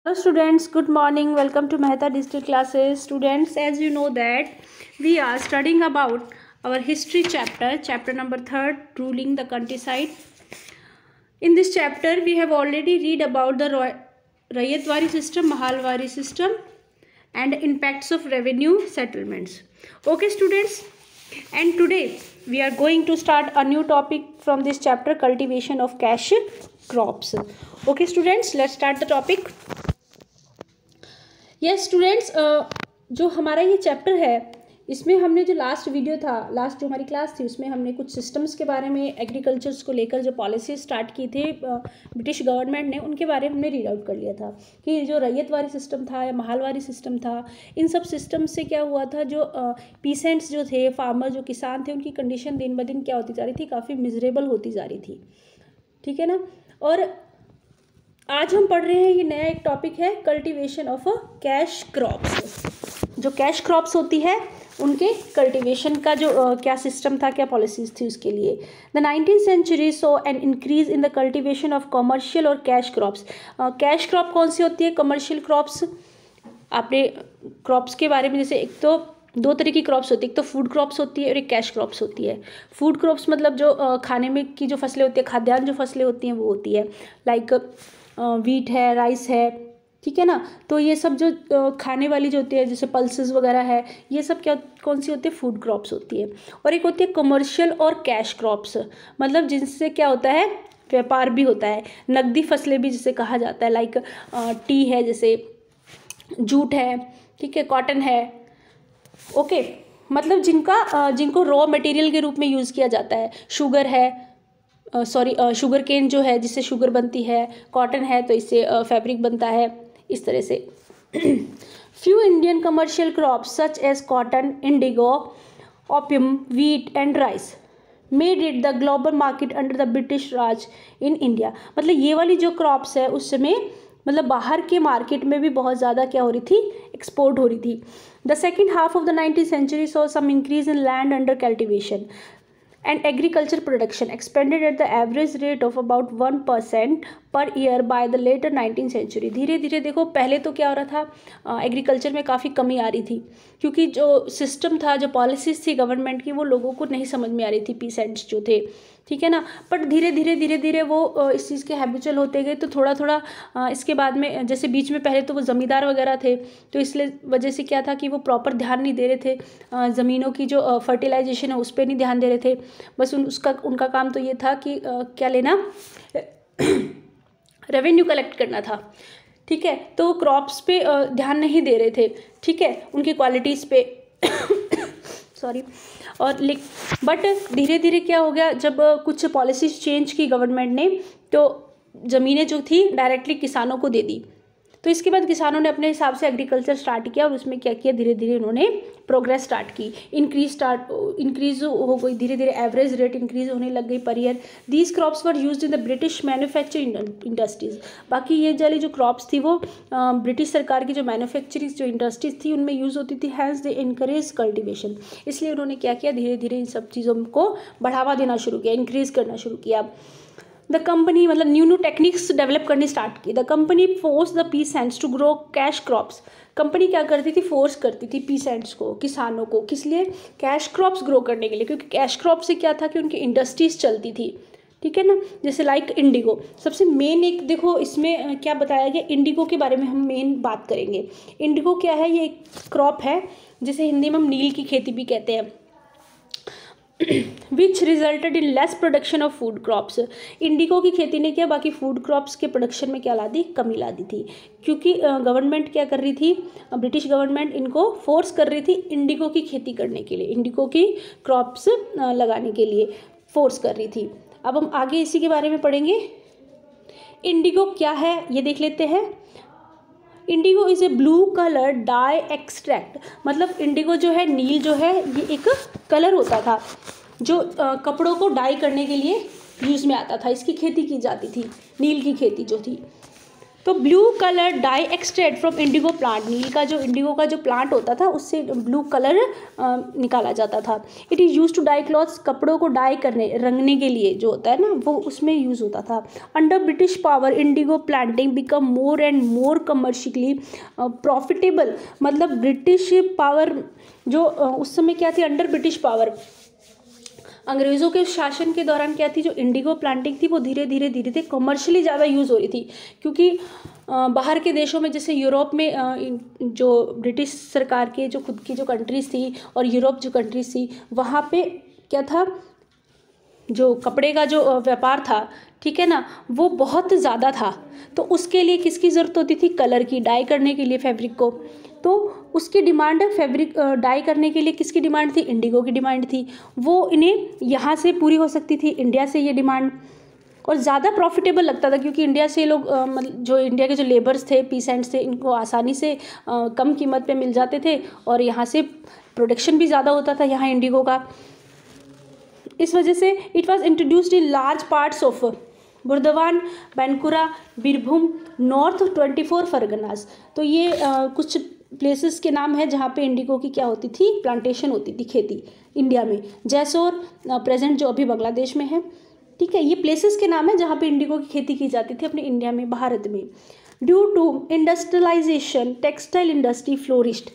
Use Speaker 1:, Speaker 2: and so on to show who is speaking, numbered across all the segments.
Speaker 1: Hello students, good morning. Welcome to Mehta Digital Classes. Students, as you know that we are studying about our history chapter number 3, ruling the countryside. In this chapter, we have already read about the Rayatwari system, Mahalwari system and impacts of revenue settlements. Okay students, and today we are going to start a new topic from this chapter, cultivation of cash crops. Okay students, let's start the topic. Yes students, जो हमारा ये chapter है इसमें हमने जो last video था, last जो हमारी क्लास थी उसमें हमने कुछ सिस्टम्स के बारे में, एग्रीकल्चर्स को लेकर जो पॉलिसी स्टार्ट की थी ब्रिटिश गवर्नमेंट ने, उनके बारे में हमने रीड आउट कर लिया था कि जो रैयतवारी सिस्टम था या माहलवारी सिस्टम था, इन सब सिस्टम से क्या हुआ था, जो पीसेंट्स जो थे, फार्मर जो किसान थे, उनकी कंडीशन दिन ब दिन क्या होती जा रही थी, काफ़ी मिजरेबल होती जा रही थी। ठीक है ना। और आज हम पढ़ रहे हैं, ये नया एक टॉपिक है, कल्टीवेशन ऑफ कैश क्रॉप्स। जो कैश क्रॉप्स होती है उनके कल्टीवेशन का जो क्या सिस्टम था, क्या पॉलिसीज थी उसके लिए। The 19th century so an increase in the cultivation of commercial और कैश क्रॉप्स। कैश क्रॉप कौन सी होती है, कमर्शियल क्रॉप्स। आपने क्रॉप्स के बारे में, जैसे एक तो दो तरह की क्रॉप्स होती है, एक तो फूड क्रॉप्स होती है और एक कैश क्रॉप्स होती है। फूड क्रॉप्स मतलब जो खाने में की जो फसलें होती है, खाद्यान्न जो फसलें होती हैं वो होती है, लाइक वीट है, राइस है, ठीक है ना। तो ये सब जो खाने वाली जो होती है, जैसे पल्सेस वगैरह है, ये सब क्या कौन सी होती है, फूड क्रॉप्स होती है। और एक होती है कमर्शियल और कैश क्रॉप्स, मतलब जिनसे क्या होता है, व्यापार भी होता है, नकदी फसलें भी जिसे कहा जाता है, लाइक टी है, जैसे जूट है, ठीक है, कॉटन है। ओके, मतलब जिनको रॉ मटेरियल के रूप में यूज़ किया जाता है। शुगर है, शुगर केन जो है जिससे शुगर बनती है, कॉटन है तो इससे फैब्रिक बनता है, इस तरह से। Few Indian commercial crops such as cotton, indigo, opium, wheat and rice made it the global market under the British raj in India. मतलब ये वाली जो क्रॉप्स है उस समय मतलब बाहर के मार्केट में भी बहुत ज़्यादा क्या हो रही थी, एक्सपोर्ट हो रही थी। The second half of the 19th century so some increase in land under cultivation and agriculture production expanded at the average rate of about 1% per year by the later 19th century। धीरे धीरे देखो, पहले तो क्या हो रहा था, agriculture में काफ़ी कमी आ रही थी, क्योंकि जो सिस्टम था, जो पॉलिसीज थी गवर्नमेंट की, वो लोगों को नहीं समझ में आ रही थी, पीसेंट्स जो थे, ठीक है ना। बट धीरे धीरे वो इस चीज़ के हैबिचुअल होते गए, तो थोड़ा थोड़ा इसके बाद में, जैसे बीच में पहले तो वो ज़मींदार वगैरह थे, तो इसलिए वजह से क्या था कि वो प्रॉपर ध्यान नहीं दे रहे थे, ज़मीनों की जो फर्टिलाइजेशन है उस पर नहीं ध्यान दे रहे थे। बस उनका काम तो ये था कि क्या लेना, रेवेन्यू कलेक्ट करना था, ठीक है। तो क्रॉप्स पे ध्यान नहीं दे रहे थे, ठीक है, उनकी क्वालिटीज़ पे सॉरी। और बट धीरे धीरे क्या हो गया, जब कुछ पॉलिसीज चेंज की गवर्नमेंट ने, तो ज़मीनें जो थी डायरेक्टली किसानों को दे दी। तो इसके बाद किसानों ने अपने हिसाब से एग्रीकल्चर स्टार्ट किया, और उसमें क्या किया, धीरे धीरे उन्होंने प्रोग्रेस स्टार्ट की, इंक्रीज हो गई, धीरे धीरे एवरेज रेट इंक्रीज होने लग गई per year. These crops were used in the British manufacturing industries. बाकी ये वाली जो क्रॉप्स थी वो ब्रिटिश सरकार की जो मैन्युफैक्चरिंग जो इंडस्ट्रीज थी उनमें यूज़ होती थी, हैंस दे इनकरेज कल्टिवेशन। इसलिए उन्होंने क्या किया, धीरे धीरे इन सब चीज़ों को बढ़ावा देना शुरू किया, इंक्रीज करना शुरू किया। द कंपनी मतलब न्यू टेक्निक्स डेवलप करनी स्टार्ट की। The company force the peasants to grow cash crops. Company क्या करती थी, फोर्स करती थी पीसेंट्स को, किसानों को, किस लिए, कैश क्रॉप्स ग्रो करने के लिए, क्योंकि कैश क्रॉप से क्या था कि उनकी इंडस्ट्रीज चलती थी, ठीक है ना। जैसे लाइक इंडिगो, सबसे मेन एक देखो इसमें क्या बताया गया, इंडिगो के बारे में हम मेन बात करेंगे। इंडिगो क्या है, ये एक क्रॉप है जिसे हिंदी में हम नील की खेती भी कहते हैं, विच resulted in less production of food crops. Indigo की खेती ने क्या, बाकी फूड क्रॉप्स के प्रोडक्शन में क्या ला दी, कमी ला दी थी, क्योंकि गवर्नमेंट क्या कर रही थी, ब्रिटिश गवर्नमेंट इनको फोर्स कर रही थी इंडिगो की खेती करने के लिए, इंडिगो की क्रॉप्स लगाने के लिए फोर्स कर रही थी। अब हम आगे इसी के बारे में पढ़ेंगे। इंडिगो क्या है ये देख लेते हैं। Indigo is a blue colour dye extract. मतलब इंडिगो जो है, नील जो है, ये एक कलर होता था जो कपड़ों को डाई करने के लिए यूज़ में आता था, इसकी खेती की जाती थी, नील की खेती जो थी। तो blue colour dye extract from indigo plant, नील का जो इंडिगो का जो प्लांट होता था उससे ब्लू कलर निकाला जाता था। It is use to dye clothes, कपड़ों को डाई करने रंगने के लिए जो होता है ना वो उसमें यूज़ होता था। Under British power Indigo planting become more and more commercially profitable, मतलब ब्रिटिश पावर जो उस समय क्या थी, अंडर ब्रिटिश पावर अंग्रेज़ों के शासन के दौरान क्या थी, जो इंडिगो प्लांटिंग थी वो धीरे धीरे कमर्शियली ज़्यादा यूज़ हो रही थी, क्योंकि बाहर के देशों में जैसे यूरोप में जो ब्रिटिश सरकार के जो खुद की जो कंट्रीज़ थी और यूरोप जो कंट्रीज़ थी वहाँ पे क्या था, जो कपड़े का जो व्यापार था, ठीक है ना, वो बहुत ज़्यादा था। तो उसके लिए किसकी ज़रूरत होती थी, कलर की, डाई करने के लिए फैब्रिक को। तो उसकी डिमांड फैब्रिक डाई करने के लिए किसकी डिमांड थी, इंडिगो की डिमांड थी। वो इन्हें यहाँ से पूरी हो सकती थी, इंडिया से ये डिमांड, और ज़्यादा प्रॉफिटेबल लगता था क्योंकि इंडिया से लोग मतलब जो इंडिया के जो लेबर्स थे, पीसेंट्स थे, इनको आसानी से कम कीमत पे मिल जाते थे और यहाँ से प्रोडक्शन भी ज़्यादा होता था यहाँ इंडिगो का। इस वजह से it was introduced in large parts of Burdwan, Bankura, Birbhum, north 24 Parganas. तो ये कुछ प्लेसेस के नाम है जहाँ पे इंडिगो की क्या होती थी, प्लांटेशन होती थी, खेती इंडिया में। जैसोर प्रेजेंट जो अभी बांग्लादेश में है, ठीक है, ये प्लेसेस के नाम है जहाँ पे इंडिगो की खेती की जाती थी अपने इंडिया में, भारत में। Due to industrialisation textile industry flourished,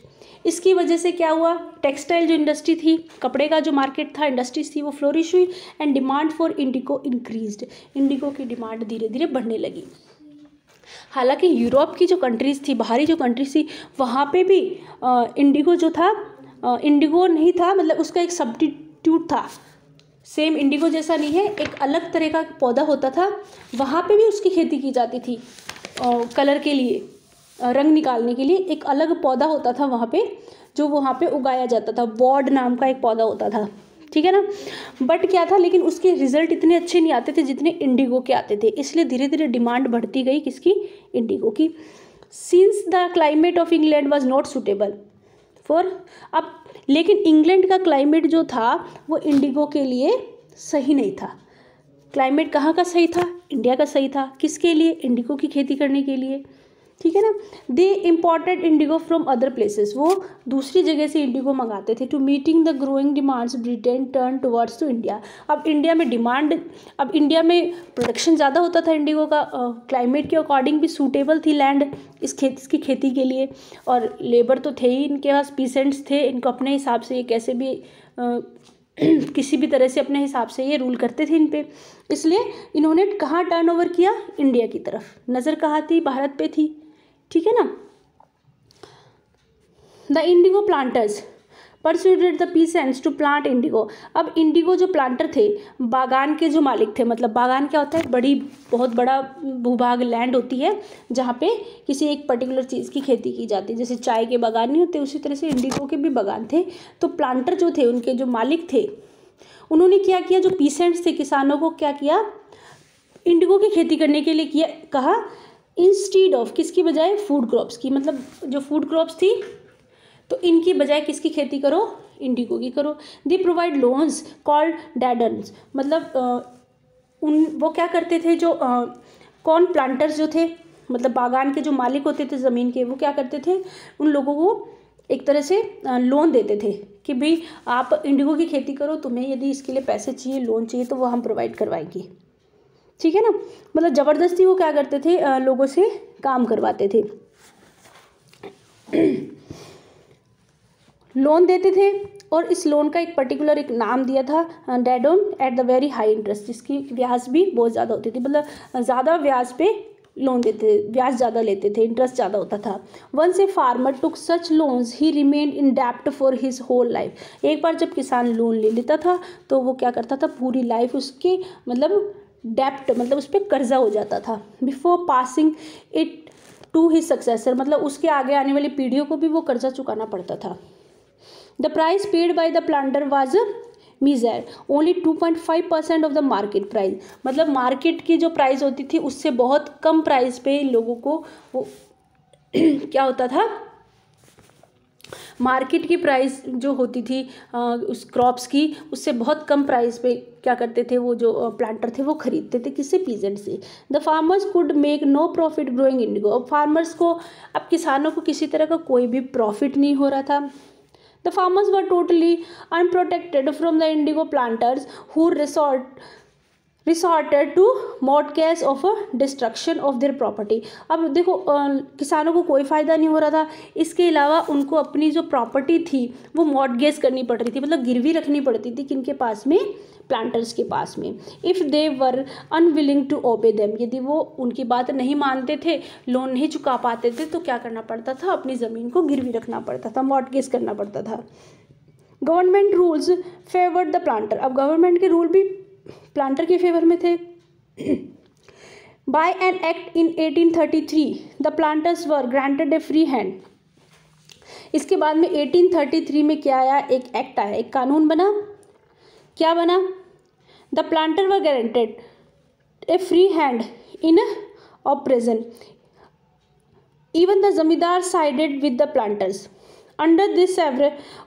Speaker 1: इसकी वजह से क्या हुआ, टेक्सटाइल जो इंडस्ट्री थी, कपड़े का जो मार्केट था, इंडस्ट्रीज थी, वो फ्लोरिश हुई and demand for Indigo increased, Indigo की डिमांड धीरे धीरे बढ़ने लगी। हालांकि यूरोप की जो कंट्रीज़ थी, बाहरी जो कंट्रीज थी, वहाँ पे भी इंडिगो जो था, इंडिगो नहीं था, मतलब उसका एक सब्स्टिट्यूट था, सेम इंडिगो जैसा नहीं है, एक अलग तरह का पौधा होता था, वहाँ पे भी उसकी खेती की जाती थी कलर के लिए, रंग निकालने के लिए एक अलग पौधा होता था वहाँ पे, जो वहाँ पे उगाया जाता था, बॉर्ड नाम का एक पौधा होता था, ठीक है ना। बट क्या था, लेकिन उसके रिजल्ट इतने अच्छे नहीं आते थे जितने इंडिगो के आते थे, इसलिए धीरे धीरे डिमांड बढ़ती गई किसकी, इंडिगो की। Since the climate of England was not suitable for, अब लेकिन इंग्लैंड का क्लाइमेट जो था वो इंडिगो के लिए सही नहीं था। क्लाइमेट कहाँ का सही था, इंडिया का सही था, किसके लिए, इंडिगो की खेती करने के लिए, ठीक है ना। They imported indigo from other places, वो दूसरी जगह से इंडिगो मंगाते थे। To meeting the growing demands Britain turn towards to India, अब इंडिया में डिमांड, अब इंडिया में प्रोडक्शन ज़्यादा होता था इंडिगो का, क्लाइमेट के अकॉर्डिंग भी सूटेबल थी लैंड इसकी खेती के लिए, और लेबर तो थे ही इनके पास, पीसेंट्स थे, इनको अपने हिसाब से ये कैसे भी किसी भी तरह से अपने हिसाब से ये रूल करते थे इन पे, इसलिए इन्होंने कहाँ टर्न ओवर किया, इंडिया की तरफ, नज़र कहाँ थी, भारत पे थी, ठीक है ना। The indigo planters persuaded the peasants to plant indigo, अब इंडिगो जो प्लांटर थे, बागान के जो मालिक थे, मतलब बागान क्या होता है, बहुत बड़ा भूभाग लैंड होती है जहाँ पे किसी एक पर्टिकुलर चीज़ की खेती की जाती है, जैसे चाय के बागान नहीं होते, उसी तरह से इंडिगो के भी बागान थे। तो प्लांटर जो थे, उनके जो मालिक थे, उन्होंने क्या किया, जो पीसेंट्स थे, किसानों को क्या किया, इंडिगो की खेती करने के लिए किया, कहा इंस्टीड ऑफ, किसकी बजाय, फूड क्रॉप्स की, मतलब जो फूड क्रॉप्स थी तो इनकी बजाय किसकी खेती करो, इंडिगो की करो। दे प्रोवाइड लोन्स कॉल्ड डैडन्स, मतलब वो क्या करते थे, जो कौन प्लांटर्स जो थे, मतलब बागान के जो मालिक होते थे ज़मीन के, वो क्या करते थे, उन लोगों को एक तरह से लोन देते थे कि भाई आप इंडिगो की खेती करो, तुम्हें यदि इसके लिए पैसे चाहिए, लोन चाहिए, तो वो हम प्रोवाइड करवाएंगे, ठीक है ना। मतलब ज़बरदस्ती वो क्या करते थे, लोगों से काम करवाते थे, लोन देते थे, और इस लोन का एक पर्टिकुलर एक नाम दिया था, dadon at the very high interest, जिसकी ब्याज भी बहुत ज़्यादा होती थी, मतलब ज़्यादा ब्याज पे लोन देते, ब्याज ज़्यादा लेते थे, इंटरेस्ट ज़्यादा होता था। Once a farmer took such loans he remained in डेप्ट फॉर हिज होल लाइफ, एक बार जब किसान लोन ले लेता था तो वो क्या करता था, पूरी लाइफ उसके मतलब डेप्ट, मतलब उस पर कर्जा हो जाता था। Before passing it to his successor, मतलब उसके आगे आने वाली पीढ़ियों को भी वो कर्जा चुकाना पड़ता था। The price paid by the planter was meagre, only 2.5% of the market price, मतलब मार्केट की जो प्राइस होती थी उससे बहुत कम प्राइस पे लोगों को वो क्या होता था, मार्केट की प्राइस जो होती थी उस क्रॉप्स की, उससे बहुत कम प्राइस पे क्या करते थे वो जो प्लांटर थे वो खरीदते थे, किससे? पीजेंट से। The farmers could make no profit growing indigo. अब फार्मर्स को, अब किसानों को किसी तरह का कोई भी प्रॉफिट नहीं हो रहा था। The farmers were totally unprotected from the indigo planters who resorted to mortgage of a destruction of their property. अब देखो किसानों को कोई फ़ायदा नहीं हो रहा था, इसके अलावा उनको अपनी जो प्रॉपर्टी थी वो मॉर्टगेज करनी पड़ रही थी, मतलब गिरवी रखनी पड़ती थी किनके पास में? प्लांटर्स के पास में। If they were unwilling to obey them, यदि वो उनकी बात नहीं मानते थे, लोन नहीं चुका पाते थे, तो क्या करना पड़ता था? अपनी ज़मीन को गिरवी रखना पड़ता था, मॉर्टगेज करना पड़ता था। Government rules favoured the planter. अब गवर्नमेंट के रूल भी प्लांटर के फेवर में थे। By an act in 1833 the planters were granted a free hand. इसके बाद में 1833 में क्या आया? एक एक्ट आया, एक कानून बना। क्या बना? The planter were guaranteed a free hand in operation. Even the zamindar sided with the planters. Under this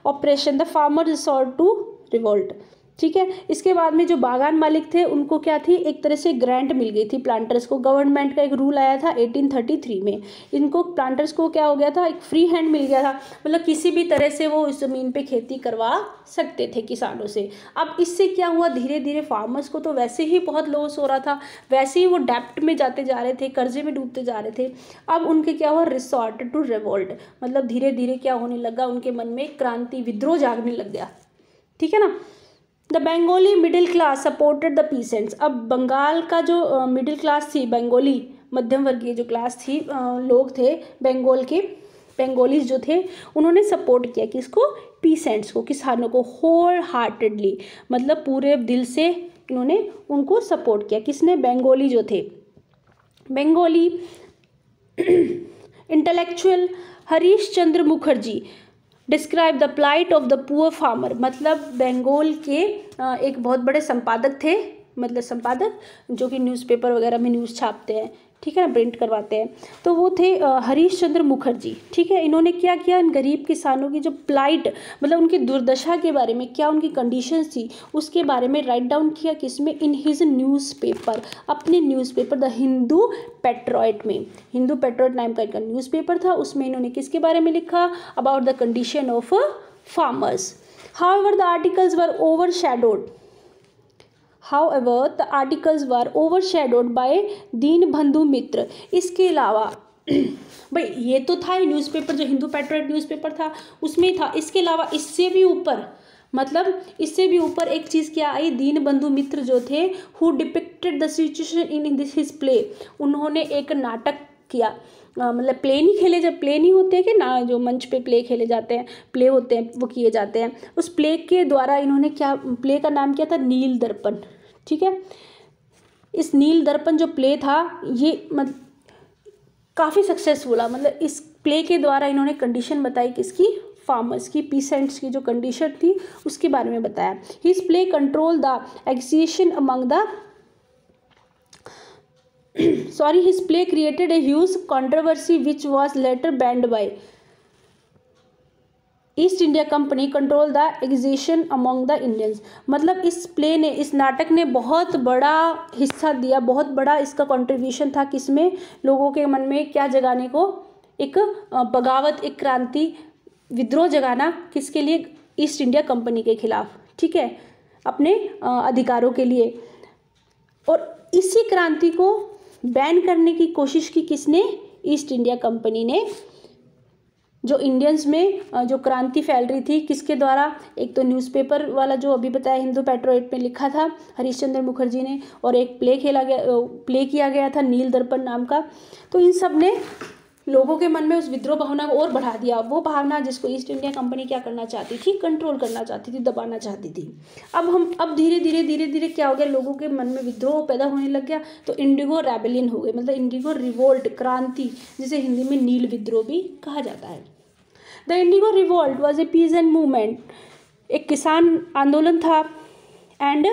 Speaker 1: operation the farmer resort to revolt. ठीक है, इसके बाद में जो बागान मालिक थे उनको क्या थी? एक तरह से ग्रांट मिल गई थी प्लांटर्स को। गवर्नमेंट का एक रूल आया था 1833 में, इनको प्लांटर्स को क्या हो गया था? एक फ्री हैंड मिल गया था, मतलब किसी भी तरह से वो इस ज़मीन पे खेती करवा सकते थे किसानों से। अब इससे क्या हुआ? धीरे धीरे फार्मर्स को तो वैसे ही बहुत लॉस हो रहा था, वैसे ही वो डेप्ट में जाते जा रहे थे, कर्जे में डूबते जा रहे थे। अब उनके क्या हुआ? रिसॉर्ट टू रिवोल्ट, मतलब धीरे धीरे क्या होने लगा? उनके मन में क्रांति, विद्रोह जागने लग गया। ठीक है ना। The Bengali middle class supported the peasants. अब बंगाल का जो मिडिल क्लास थी, बंगाली मध्यम वर्गीय जो क्लास थी, लोग थे बंगाल के, बंगालीज जो थे, उन्होंने सपोर्ट किया किसको? पीसेंट्स को, किसानों को, होल हार्टेडली, मतलब पूरे दिल से इन्होंने उनको सपोर्ट किया। किसने? बंगाली जो थे। Bengali intellectual Harish Chandra Mukherjee describe the plight of the poor farmer. मतलब बंगाल के एक बहुत बड़े संपादक थे, मतलब संपादक जो कि न्यूज़पेपर वगैरह में न्यूज़ छापते हैं, ठीक है ना, प्रिंट करवाते हैं, तो वो थे हरीश चंद्र मुखर्जी। ठीक है, इन्होंने क्या किया? इन गरीब किसानों की जो प्लाइट, मतलब उनकी दुर्दशा के बारे में, क्या उनकी कंडीशंस थी उसके बारे में राइट डाउन किया। किसमें? इन हिज न्यूज़पेपर, अपने न्यूज़पेपर द हिंदू पेट्रोइट में। हिंदू पेट्रोइट नाम का इनका न्यूज़पेपर था, उसमें इन्होंने किसके बारे में लिखा? About the condition of farmers. However the articles were overshadowed However, the articles were overshadowed by Dinabandhu Mitra. इसके अलावा भाई ये तो था ही न्यूज़पेपर, जो हिंदू पेट्रोइट न्यूज़पेपर था उसमें था, इसके अलावा इससे भी ऊपर, मतलब इससे भी ऊपर एक चीज़ क्या आई? दीनबंधु मित्र जो थे, who depicted the situation in this his play. उन्होंने एक नाटक किया, मतलब प्ले नहीं खेले, जब प्ले नहीं होते कि ना, जो मंच पे प्ले खेले जाते हैं, प्ले होते हैं, वो किए जाते हैं। उस प्ले के द्वारा इन्होंने क्या, प्ले का नाम क्या था? नील दर्पण। ठीक है, इस नील दर्पण जो प्ले था ये काफ़ी सक्सेसफुल है। मतलब इस प्ले के द्वारा इन्होंने कंडीशन बताई किसकी? फार्मर्स की, पीसेंट्स की जो कंडीशन थी उसके बारे में बताया। His play control the agitation among the his play created a huge controversy which was later banned by East India company control the agitation among the Indians. मतलब इस प्ले ने, इस नाटक ने बहुत बड़ा हिस्सा दिया, बहुत बड़ा इसका कंट्रीब्यूशन था किसमें? लोगों के मन में क्या जगाने को? एक बगावत, एक क्रांति, विद्रोह जगाना। किसके लिए? ईस्ट इंडिया कंपनी के खिलाफ। ठीक है, अपने अधिकारों के लिए। और इसी क्रांति को बैन करने की कोशिश की किसने? ईस्ट इंडिया कंपनी ने। जो इंडियंस में जो क्रांति फैल रही थी, किसके द्वारा? एक तो न्यूज़पेपर वाला जो अभी बताया हिंदू पेट्रोइट में लिखा था हरीश चंद्र मुखर्जी ने, और एक प्ले किया गया था नील दर्पण नाम का। तो इन सब ने लोगों के मन में उस विद्रोह भावना को और बढ़ा दिया, वो भावना जिसको ईस्ट इंडिया कंपनी क्या करना चाहती थी? कंट्रोल करना चाहती थी, दबाना चाहती थी। अब धीरे धीरे क्या हो गया? लोगों के मन में विद्रोह पैदा होने लग गया, तो इंडिगो रेबेलियन हो गए, मतलब इंडिगो रिवोल्ट, क्रांति, जिसे हिंदी में नील विद्रोह भी कहा जाता है। The Indigo revolt was a peasant movement, एक किसान आंदोलन था। And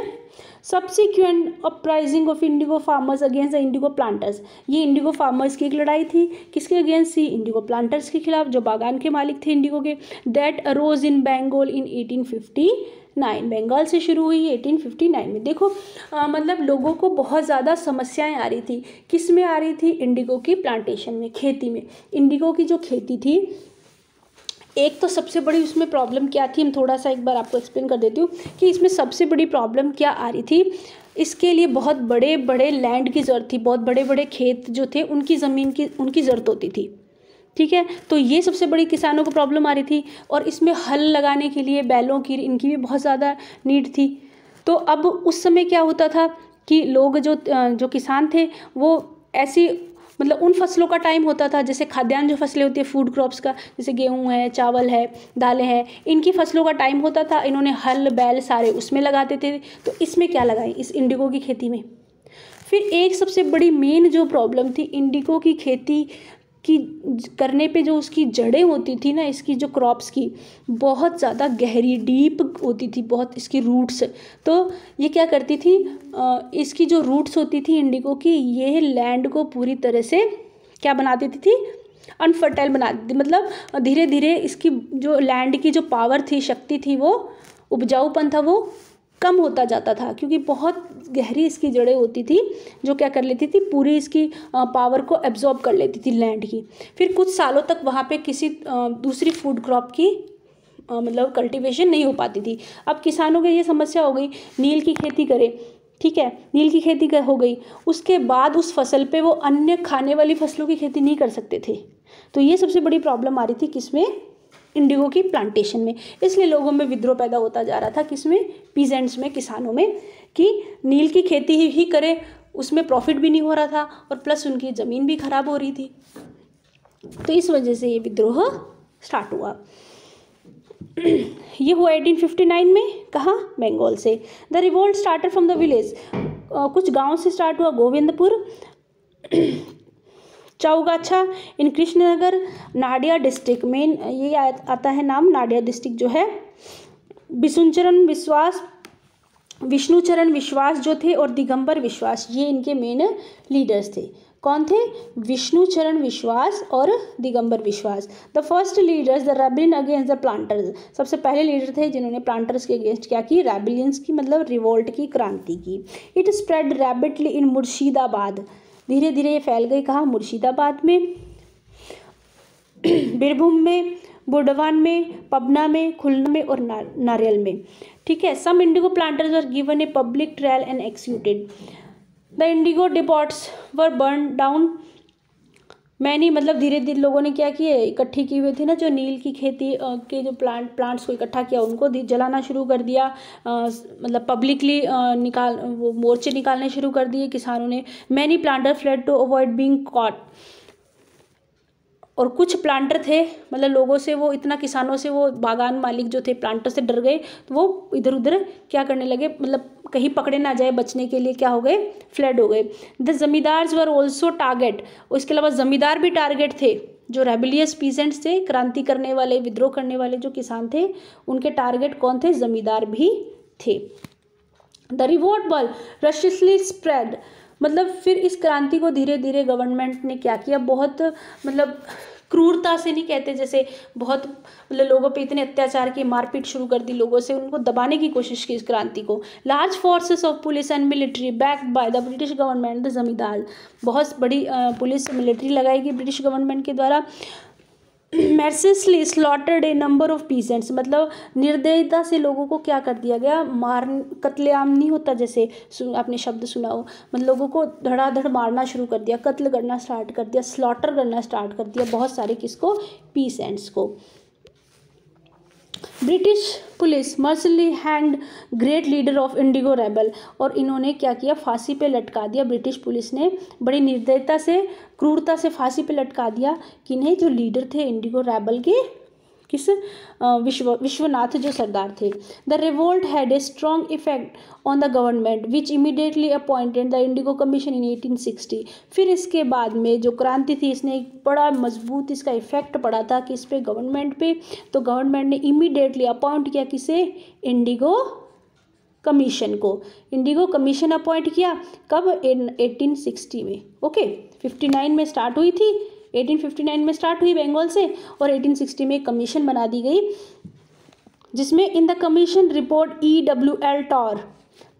Speaker 1: subsequent uprising of Indigo farmers against the indigo planters. ये इंडिगो फार्मर्स की एक लड़ाई थी, किसके अगेंस्ट थी? इंडिगो प्लांटर्स के खिलाफ, जो बागान के मालिक थे इंडिगो के। दैट अरोज इन बंगाल इन 1859, बंगाल से शुरू हुई 1859 में। देखो मतलब लोगों को बहुत ज़्यादा समस्याएं आ रही थी, किस में आ रही थी? इंडिगो की प्लांटेशन में, खेती में। इंडिगो की जो खेती थी, एक तो सबसे बड़ी उसमें प्रॉब्लम क्या थी, हम थोड़ा सा एक बार आपको एक्सप्लेन कर देती हूँ कि इसमें सबसे बड़ी प्रॉब्लम क्या आ रही थी। इसके लिए बहुत बड़े बड़े लैंड की ज़रूरत थी, बहुत बड़े बड़े खेत जो थे उनकी ज़मीन की उनकी ज़रूरत होती थी, ठीक है। तो ये सबसे बड़ी किसानों को प्रॉब्लम आ रही थी, और इसमें हल लगाने के लिए बैलों की, इनकी भी बहुत ज़्यादा नीड थी। तो अब उस समय क्या होता था कि लोग जो किसान थे वो ऐसी मतलब उन फसलों का टाइम होता था, जैसे खाद्यान्न जो फसलें होती है फूड क्रॉप्स का, जैसे गेहूं है, चावल है, दालें हैं, इनकी फसलों का टाइम होता था। इन्होंने हल बैल सारे उसमें लगाते थे। तो इसमें क्या लगाएं? इस इंडिगो की खेती में। फिर एक सबसे बड़ी मेन जो प्रॉब्लम थी इंडिगो की खेती की करने पे, जो उसकी जड़ें होती थी ना, इसकी जो क्रॉप्स की बहुत ज़्यादा गहरी डीप होती थी, बहुत इसकी रूट्स। तो ये क्या करती थी, इसकी जो रूट्स होती थी इंडिगो की, ये लैंड को पूरी तरह से क्या बना देती थी? अनफर्टाइल बना देती थी। मतलब धीरे धीरे इसकी जो लैंड की जो पावर थी, शक्ति थी, वो उपजाऊपन था, वो कम होता जाता था, क्योंकि बहुत गहरी इसकी जड़ें होती थी जो क्या कर लेती थी, पूरी इसकी पावर को एब्जॉर्ब कर लेती थी लैंड की। फिर कुछ सालों तक वहाँ पे किसी दूसरी फूड क्रॉप की मतलब कल्टीवेशन नहीं हो पाती थी। अब किसानों को ये समस्या हो गई, नील की खेती करें, ठीक है, नील की खेती हो गई, उसके बाद उस फसल पे वो अन्य खाने वाली फसलों की खेती नहीं कर सकते थे। तो ये सबसे बड़ी प्रॉब्लम आ रही थी किसमें? इंडिगो की प्लांटेशन में। इसलिए लोगों में विद्रोह पैदा होता जा रहा था, किसमें? पीजेंट्स में, किसानों में, कि नील की खेती ही करें, उसमें प्रॉफिट भी नहीं हो रहा था और प्लस उनकी ज़मीन भी खराब हो रही थी। तो इस वजह से ये विद्रोह स्टार्ट हुआ। ये हुआ 1859 में, कहाँ? बंगाल से। The revolt started from the village, कुछ गाँव से स्टार्ट हुआ, गोविंदपुर, चौगाछा इन कृष्णनगर, नाडिया डिस्ट्रिक्ट। मेन ये आता है नाम, नाडिया डिस्ट्रिक्ट जो है। विष्णुचरण विश्वास जो थे और दिगंबर विश्वास, ये इनके मेन लीडर्स थे। कौन थे? विष्णुचरण विश्वास और दिगंबर विश्वास। The first leaders the rebellion against the planters, सबसे पहले लीडर थे जिन्होंने प्लांटर्स के अगेंस्ट क्या की? रेबेलियंस की, मतलब रिवोल्ट की, क्रांति की। इट स्प्रेड रैपिडली इन मुर्शिदाबाद, धीरे धीरे ये फैल गई, कहाँ? मुर्शिदाबाद में, बीरभूम में, बुर्दवान में, पबना में, खुलना में और नारियल में, ठीक है। Some indigo planters were given a public trial and executed. The indigo depots were burn down many, मतलब धीरे धीरे लोगों ने क्या किए? इकट्ठी की हुई थी ना जो नील की खेती के जो प्लांट्स को इकट्ठा किया, उनको जलाना शुरू कर दिया। मतलब पब्लिकली वो मोर्चे निकालने शुरू कर दिए किसानों ने। Many planter fled to avoid being caught, और कुछ प्लांटर थे, मतलब लोगों से वो इतना, किसानों से, वो बागान मालिक जो थे प्लांटर से डर गए, तो वो इधर उधर क्या करने लगे, मतलब कहीं पकड़े ना जाए, बचने के लिए क्या हो गए? फ्लड हो गए। The zamindars were also target, उसके अलावा जमींदार भी टारगेट थे। जो रेबेलियस पीजेंट्स थे, क्रांति करने वाले, विद्रोह करने वाले जो किसान थे, उनके टारगेट कौन थे? जमींदार भी थे। द रिवोल्ट बल रशियसली स्प्रेड, मतलब फिर इस क्रांति को धीरे धीरे गवर्नमेंट ने क्या किया? बहुत मतलब क्रूरता से नहीं कहते, जैसे बहुत मतलब लोगों पे इतने अत्याचार की, मारपीट शुरू कर दी लोगों से, उनको दबाने की कोशिश की इस क्रांति को। Large forces of police and military backed by the British government the जमींदार, बहुत बड़ी पुलिस मिलिट्री लगाएगी ब्रिटिश गवर्नमेंट के द्वारा। mercilessly slaughtered a number of peasants, मतलब निर्दयता से लोगों को क्या कर दिया गया? कत्लेआम नहीं होता, जैसे आपने शब्द सुना हो, मतलब लोगों को धड़ाधड़ मारना शुरू कर दिया, कत्ल करना स्टार्ट कर दिया, स्लॉटर करना स्टार्ट कर दिया, बहुत सारे किसको? पीसेंट्स को। British police mercilessly hanged great leader of indigo rebel, और इन्होंने क्या किया? फांसी पे लटका दिया। ब्रिटिश पुलिस ने बड़ी निर्दयता से, क्रूरता से फांसी पे लटका दिया किन्हें? जो लीडर थे इंडिगो रेबल के, किस? विश्वनाथ जो सरदार थे। The revolt had a strong effect on the government which immediately appointed the indigo commission in 1860। फिर इसके बाद में जो क्रांति थी, इसने एक बड़ा मजबूत इसका इफेक्ट पड़ा था कि इस पे, गवर्नमेंट पे। तो गवर्नमेंट ने इमीडिएटली अपॉइंट किया किसे? इंडिगो कमीशन को। इंडिगो कमीशन अपॉइंट किया कब? 1860 में। ओके, 59 में स्टार्ट हुई थी, 1859 में स्टार्ट हुई बंगाल से, और 1860 में कमीशन बना दी गई, जिसमें in the commission report EWL Tower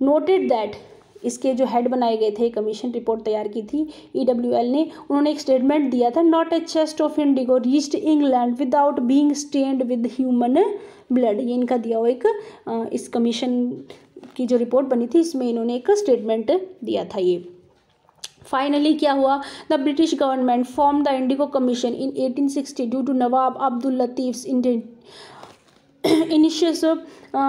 Speaker 1: noted that, इसके जो हेड बनाए गए थे, कमीशन रिपोर्ट तैयार की थी EWL ने, उन्होंने एक स्टेटमेंट दिया था, not a chest of indigo reached England without being stained with human blood. ये इनका दिया हुआ एक इस कमीशन की जो रिपोर्ट बनी थी, इसमें इन्होंने एक स्टेटमेंट दिया था। ये फाइनली क्या हुआ? The British government form the indigo commission in 1860 due to Nawab Abdul Latif initiative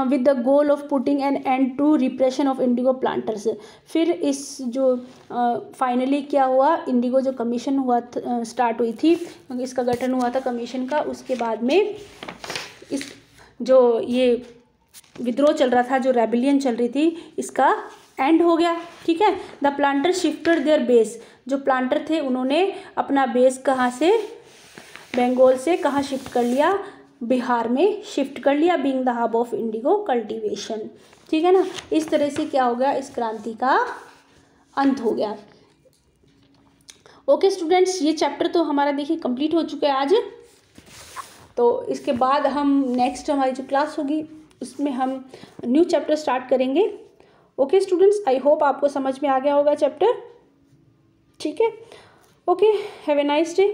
Speaker 1: with the goal of putting an end to repression of indigo planters. फिर इस जो फाइनली क्या हुआ, इंडिगो जो कमीशन हुआ स्टार्ट हुई थी, इसका गठन हुआ था कमीशन का, उसके बाद में इस जो ये विद्रोह चल रहा था, जो रेबिलियन चल रही थी, इसका एंड हो गया। ठीक है, the planter shifted there base, जो प्लांटर थे उन्होंने अपना बेस कहाँ से, बंगाल से कहाँ शिफ्ट कर लिया? बिहार में शिफ्ट कर लिया, being the hub of Indigo cultivation. ठीक है ना, इस तरह से क्या हो गया, इस क्रांति का अंत हो गया। ओके स्टूडेंट्स, ये चैप्टर तो हमारा देखिए कंप्लीट हो चुका है आज। तो इसके बाद हम नेक्स्ट हमारी जो क्लास होगी उसमें हम न्यू चैप्टर स्टार्ट करेंगे। ओके स्टूडेंट्स, आई होप आपको समझ में आ गया होगा चैप्टर। ठीक है, okay, have a nice day.